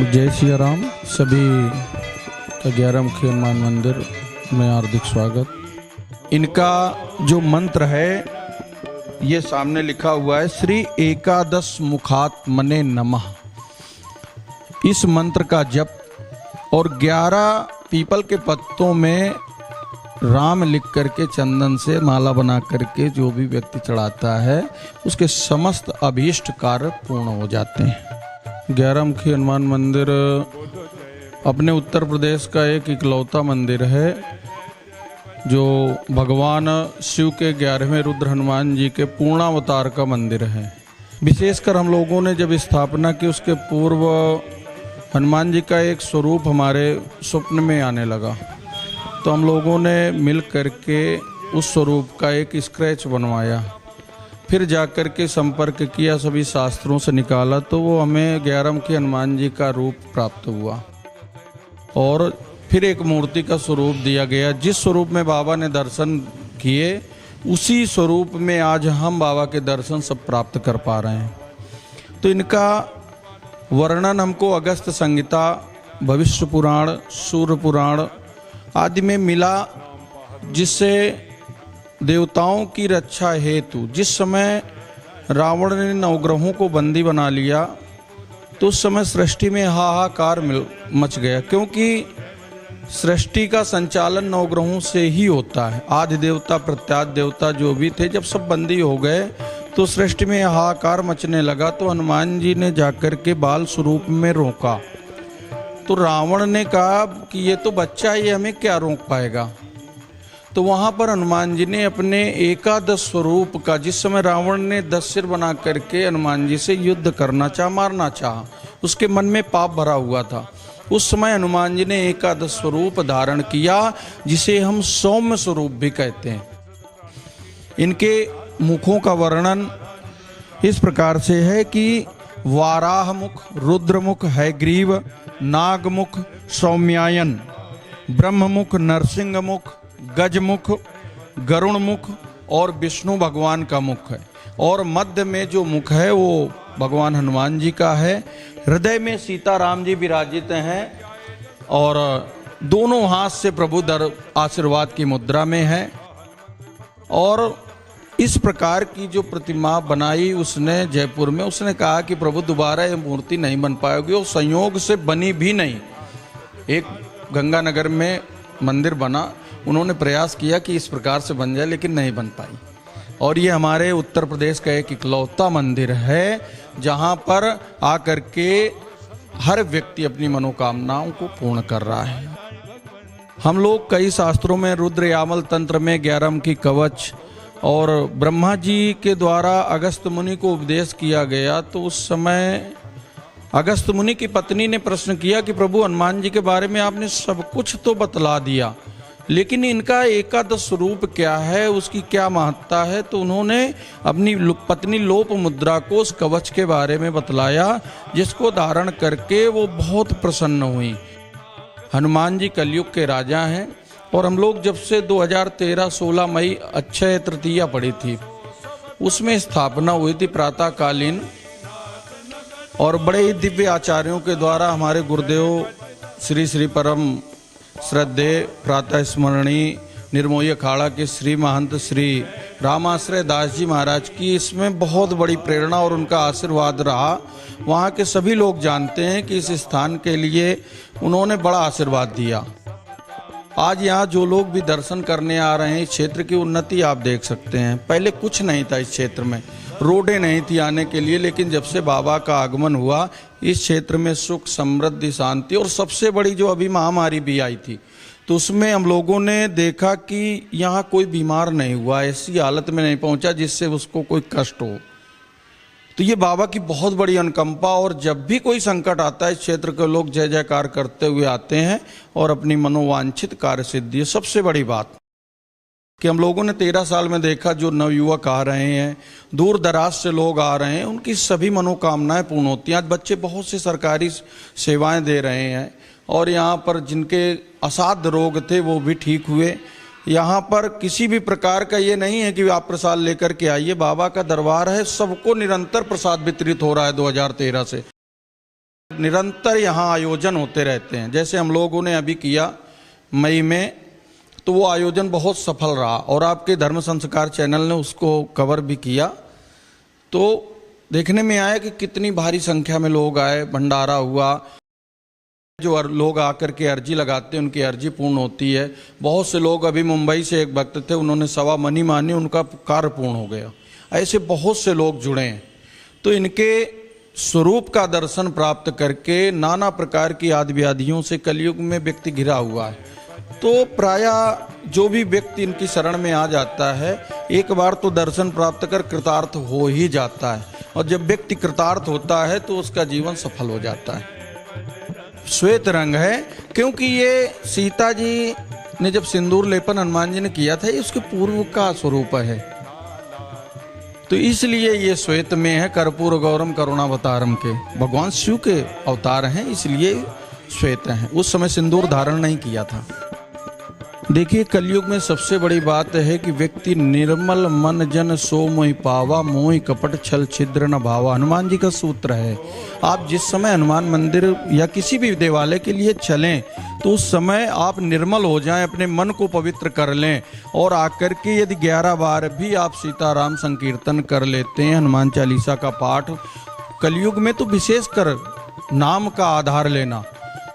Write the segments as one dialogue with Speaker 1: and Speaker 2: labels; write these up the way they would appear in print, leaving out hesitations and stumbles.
Speaker 1: जय सिया राम। सभी का 11 मुखी हनुमान मंदिर में हार्दिक स्वागत। इनका जो मंत्र है ये सामने लिखा हुआ है, श्री एकादश मुखात्मने नमः। इस मंत्र का जप और 11 पीपल के पत्तों में राम लिख करके चंदन से माला बना करके जो भी व्यक्ति चढ़ाता है उसके समस्त अभीष्ट कार्य पूर्ण हो जाते हैं। 11 मुखी हनुमान मंदिर अपने उत्तर प्रदेश का एक इकलौता मंदिर है जो भगवान शिव के 11वें रुद्र हनुमान जी के पूर्णावतार का मंदिर है। विशेषकर हम लोगों ने जब स्थापना की उसके पूर्व हनुमान जी का एक स्वरूप हमारे स्वप्न में आने लगा, तो हम लोगों ने मिल करके उस स्वरूप का एक स्केच बनवाया, फिर जाकर के संपर्क किया, सभी शास्त्रों से निकाला, तो वो हमें 11 मुखी हनुमान जी का रूप प्राप्त हुआ और फिर एक मूर्ति का स्वरूप दिया गया। जिस स्वरूप में बाबा ने दर्शन किए उसी स्वरूप में आज हम बाबा के दर्शन सब प्राप्त कर पा रहे हैं। तो इनका वर्णन हमको अगस्त संहिता, भविष्य पुराण, सूर्य पुराण आदि में मिला, जिससे देवताओं की रक्षा हेतु जिस समय रावण ने नवग्रहों को बंदी बना लिया तो उस समय सृष्टि में हाहाकार मच गया, क्योंकि सृष्टि का संचालन नवग्रहों से ही होता है। आदि देवता, प्रत्यादि देवता जो भी थे, जब सब बंदी हो गए तो सृष्टि में हाहाकार मचने लगा। तो हनुमान जी ने जाकर के बाल स्वरूप में रोका, तो रावण ने कहा कि ये तो बच्चा है, ये हमें क्या रोक पाएगा। तो वहां पर हनुमान जी ने अपने एकादश स्वरूप का, जिस समय रावण ने 10 सिर बना करके हनुमान जी से युद्ध करना चाहा, मारना चाहा, उसके मन में पाप भरा हुआ था, उस समय हनुमान जी ने एकादश स्वरूप धारण किया, जिसे हम सौम्य स्वरूप भी कहते हैं। इनके मुखों का वर्णन इस प्रकार से है कि वाराह मुख, रुद्र मुख, हैग्रीव, नाग मुख, सौम्यायन, ब्रह्म मुख, नरसिंह मुख, गजमुख, गरुण मुख और विष्णु भगवान का मुख है। और मध्य में जो मुख है वो भगवान हनुमान जी का है। हृदय में सीताराम जी विराजित हैं और दोनों हाथ से प्रभु आशीर्वाद की मुद्रा में है। और इस प्रकार की जो प्रतिमा बनाई उसने जयपुर में, उसने कहा कि प्रभु दोबारा ये मूर्ति नहीं बन पाएगी, और संयोग से बनी भी नहीं। एक गंगानगर में मंदिर बना, उन्होंने प्रयास किया कि इस प्रकार से बन जाए, लेकिन नहीं बन पाई। और ये हमारे उत्तर प्रदेश का एक इकलौता मंदिर है जहाँ पर आकर के हर व्यक्ति अपनी मनोकामनाओं को पूर्ण कर रहा है। हम लोग कई शास्त्रों में रुद्र यामल तंत्र में 11 मुखी कवच और ब्रह्मा जी के द्वारा अगस्त मुनि को उपदेश किया गया, तो उस समय अगस्त मुनि की पत्नी ने प्रश्न किया कि प्रभु हनुमान जी के बारे में आपने सब कुछ तो बतला दिया, लेकिन इनका एकादश स्वरूप क्या है, उसकी क्या महत्ता है। तो उन्होंने अपनी पत्नी लोप मुद्रा को उस कवच के बारे में बतलाया, जिसको धारण करके वो बहुत प्रसन्न हुई। हनुमान जी कलयुग के राजा हैं और हम लोग जब से 2013-16 मई अक्षय तृतीया पड़ी थी, उसमें स्थापना हुई थी प्रातःकालीन, और बड़े ही दिव्य आचार्यों के द्वारा हमारे गुरुदेव श्री श्री परम श्रद्धेय प्रातः स्मरणीय निर्मोही अखाड़ा के श्री महंत श्री रामाश्रय दास जी महाराज की इसमें बहुत बड़ी प्रेरणा और उनका आशीर्वाद रहा। वहाँ के सभी लोग जानते हैं कि इस स्थान के लिए उन्होंने बड़ा आशीर्वाद दिया। आज यहाँ जो लोग भी दर्शन करने आ रहे हैं, इस क्षेत्र की उन्नति आप देख सकते हैं। पहले कुछ नहीं था इस क्षेत्र में, रोडें नहीं थी आने के लिए, लेकिन जब से बाबा का आगमन हुआ इस क्षेत्र में सुख, समृद्धि, शांति, और सबसे बड़ी जो अभी महामारी भी आई थी तो उसमें हम लोगों ने देखा कि यहाँ कोई बीमार नहीं हुआ, ऐसी हालत में नहीं पहुंचा जिससे उसको कोई कष्ट हो। तो ये बाबा की बहुत बड़ी अनुकंपा, और जब भी कोई संकट आता है इस क्षेत्र के लोग जय जयकार करते हुए आते हैं और अपनी मनोवांछित कार्य सिद्धि है। सबसे बड़ी बात कि हम लोगों ने 13 साल में देखा, जो नवयुवक आ रहे हैं, दूर दराज से लोग आ रहे हैं, उनकी सभी मनोकामनाएं पूर्ण होती हैं। आज बच्चे बहुत सी सरकारी सेवाएं दे रहे हैं और यहाँ पर जिनके असाध्य रोग थे वो भी ठीक हुए। यहाँ पर किसी भी प्रकार का ये नहीं है कि आप प्रसाद लेकर के आइए, बाबा का दरबार है, सबको निरंतर प्रसाद वितरित हो रहा है 2013 से। निरंतर यहाँ आयोजन होते रहते हैं। जैसे हम लोगों ने अभी किया मई में, तो वो आयोजन बहुत सफल रहा और आपके धर्म संस्कार चैनल ने उसको कवर भी किया। तो देखने में आया कि कितनी भारी संख्या में लोग आए, भंडारा हुआ। जो लोग आकर के अर्जी लगाते हैं उनकी अर्जी पूर्ण होती है। बहुत से लोग, अभी मुंबई से एक भक्त थे, उन्होंने सवा मनी मानी, उनका कार्य पूर्ण हो गया। ऐसे बहुत से लोग जुड़े हैं। तो इनके स्वरूप का दर्शन प्राप्त करके नाना प्रकार की आदि व्याधियों से कलयुग में व्यक्ति घिरा हुआ है। तो प्रायः जो भी व्यक्ति इनकी शरण में आ जाता है, एक बार तो दर्शन प्राप्त कर कृतार्थ हो ही जाता है। और जब व्यक्ति कृतार्थ होता है तो उसका जीवन सफल हो जाता है। श्वेत रंग है क्योंकि ये सीता जी ने जब सिंदूर लेपन हनुमान जी ने किया था, ये उसके पूर्व का स्वरूप है। तो इसलिए ये श्वेत में है। कर्पूर गौरम करुणावतारम के भगवान शिव के अवतार हैं, इसलिए श्वेत हैं। उस समय सिंदूर धारण नहीं किया था। देखिए, कलयुग में सबसे बड़ी बात है कि व्यक्ति निर्मल मन जन सो मोहि पावा, मोहि कपट छल छिद्र न भावा। हनुमान जी का सूत्र है। आप जिस समय हनुमान मंदिर या किसी भी देवालय के लिए चलें तो उस समय आप निर्मल हो जाएं, अपने मन को पवित्र कर लें और आकर के यदि 11 बार भी आप सीताराम संकीर्तन कर लेते हैं, हनुमान चालीसा का पाठ, कलयुग में तो विशेषकर नाम का आधार लेना।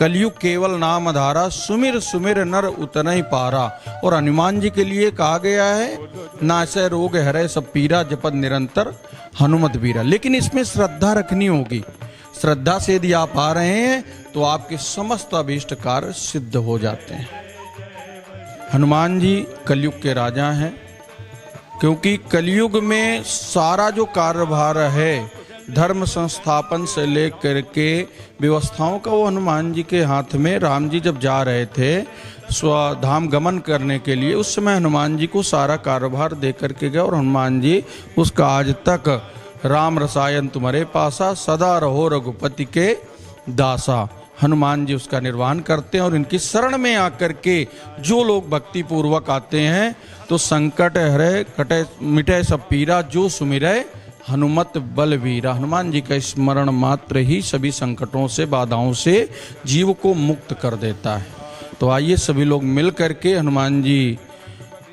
Speaker 1: कलयुग केवल नाम आधारा, सुमिर सुमिर नर उतनहि पारा। और हनुमान जी के लिए कहा गया है, नासै रोग हरै सब पीरा, जपत निरंतर हनुमत वीरा। लेकिन इसमें श्रद्धा रखनी होगी। श्रद्धा से यदि आप आ रहे हैं तो आपके समस्त अभीष्ट कार्य सिद्ध हो जाते हैं। हनुमान जी कलयुग के राजा हैं, क्योंकि कलयुग में सारा जो कार्यभार है धर्म संस्थापन से लेकर के व्यवस्थाओं का, वो हनुमान जी के हाथ में। राम जी जब जा रहे थे स्वधाम गमन करने के लिए, उस समय हनुमान जी को सारा कारोबार दे करके गए और हनुमान जी उसका आज तक राम रसायन तुम्हारे पासा, सदा रहो रघुपति के दासा, हनुमान जी उसका निर्वहन करते हैं। और इनकी शरण में आकर के जो लोग भक्ति पूर्वक आते हैं तो संकट हरे कटे मिटे सब पीरा, जो सुमिरै हनुमत बलवीरा। हनुमान जी का स्मरण मात्र ही सभी संकटों से, बाधाओं से जीव को मुक्त कर देता है। तो आइए सभी लोग मिल करके हनुमान जी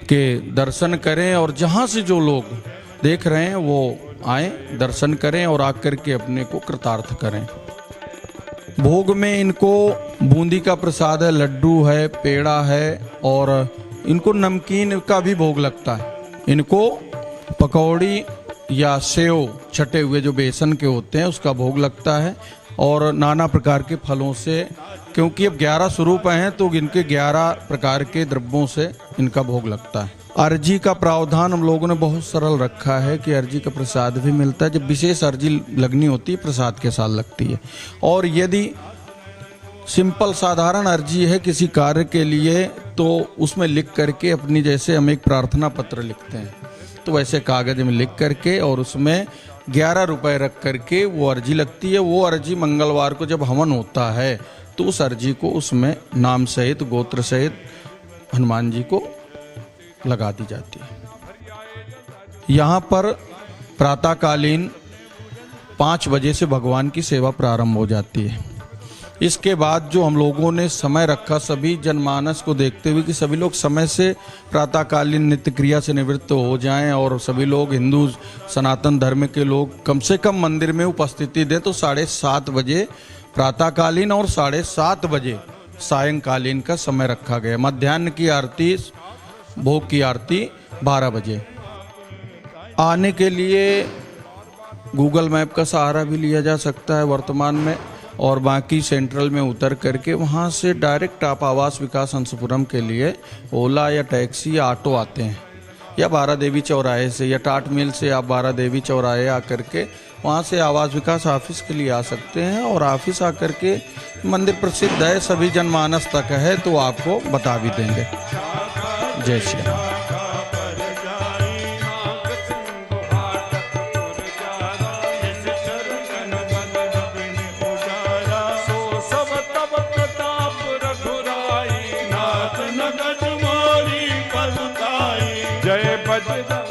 Speaker 1: के दर्शन करें और जहाँ से जो लोग देख रहे हैं वो आए, दर्शन करें और आकर के अपने को कृतार्थ करें। भोग में इनको बूंदी का प्रसाद है, लड्डू है, पेड़ा है और इनको नमकीन का भी भोग लगता है। इनको पकौड़ी या सेव छटे हुए जो बेसन के होते हैं उसका भोग लगता है और नाना प्रकार के फलों से, क्योंकि अब 11 स्वरूप हैं तो इनके 11 प्रकार के द्रव्यों से इनका भोग लगता है। अर्जी का प्रावधान हम लोगों ने बहुत सरल रखा है कि अर्जी का प्रसाद भी मिलता है। जब विशेष अर्जी लगनी होती है प्रसाद के साथ लगती है। और यदि सिंपल साधारण अर्जी है किसी कार्य के लिए तो उसमें लिख करके अपनी, जैसे हम एक प्रार्थना पत्र लिखते हैं तो वैसे कागज में लिख करके और उसमें 11 रुपए रख करके वो अर्जी लगती है। वो अर्जी मंगलवार को जब हवन होता है तो उस अर्जी को उसमें नाम सहित गोत्र सहित हनुमान जी को लगा दी जाती है। यहाँ पर प्रातःकालीन 5 बजे से भगवान की सेवा प्रारंभ हो जाती है। इसके बाद जो हम लोगों ने समय रखा सभी जनमानस को देखते हुए कि सभी लोग समय से प्रातःकालीन नित्य क्रिया से निवृत्त हो जाएं और सभी लोग हिंदू सनातन धर्म के लोग कम से कम मंदिर में उपस्थिति दें, तो 7:30 बजे प्रातःकालीन और 7:30 बजे सायंकालीन का समय रखा गया। मध्याह्न की आरती, भोग की आरती 12 बजे। आने के लिए गूगल मैप का सहारा भी लिया जा सकता है वर्तमान में, और बाकी सेंट्रल में उतर करके वहाँ से डायरेक्ट आप आवास विकास अंशपुरम के लिए ओला या टैक्सी या ऑटो आते हैं, या बारा देवी चौराहे से या टाट मिल से आप बारा देवी चौराहे आकर के वहाँ से आवास विकास ऑफिस के लिए आ सकते हैं। और ऑफिस आकर के मंदिर प्रसिद्ध है, सभी जनमानस तक है, तो आपको बता भी देंगे। जय श्री राम।
Speaker 2: जय बजरंग।